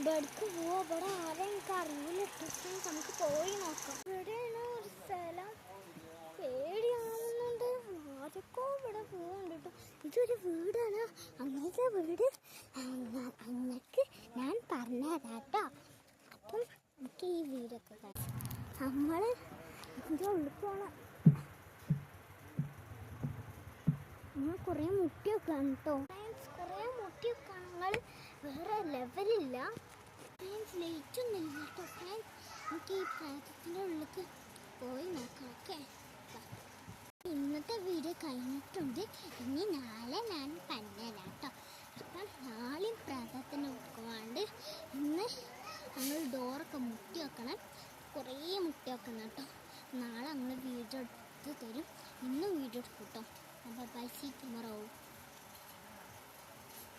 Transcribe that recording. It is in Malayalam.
ബെഡ്ക്ക് പോവാ. ഇവിടെ ആരെ എനിക്ക് അറിയില്ല. നമുക്ക് പോയി നോക്കാം. ഇവിടെയാണ് ഒരു സ്ഥലം. പേടിയാവുന്നുണ്ട്. ആരൊക്കെ ഇവിടെ പോകുന്നുണ്ട് കേട്ടോ. ഇതൊരു വീടാണ്. അങ്ങനത്തെ വീട് അങ്ങക്ക് ഞാൻ പറഞ്ഞുതരാം കേട്ടോ. അപ്പം നമുക്ക് ഈ വീടൊക്കെ നമ്മൾ ഇതിൻ്റെ ഉള്ളിൽ പോകണം. നമ്മൾ കുറേ മുട്ടിയൊക്കെ ആണ് കേട്ടോ. കുറേ മുട്ടിയൊക്കെ ഞങ്ങൾ വേറെ ലെവലില്ല. ലൈറ്റൊന്നും ഇല്ല കേട്ടോ. നമുക്ക് ഈ പ്രേതത്തിൻ്റെ ഉള്ളിലേക്ക് പോയി നോക്കാം. ഓക്കെ, ഇന്നത്തെ വീഡിയോ കഴിഞ്ഞിട്ടുണ്ട്. ഇനി നാളെ ഞാൻ പറഞ്ഞുതരാം കേട്ടോ. അപ്പം നാളെയും പ്രേതത്തിന് പോകാണ്ട് ഇന്ന് ഞങ്ങൾ ഡോറൊക്കെ മുട്ടി വെക്കണം. കുറേ മുട്ടി വെക്കണം കേട്ടോ. നാളെ ഞങ്ങൾ വീഡിയോ എടുത്ത് തരും. ഇന്നും വീഡിയോ എടുക്കും കേട്ടോ. അപ്പോൾ ബൈ, സീ ടുമോറോ.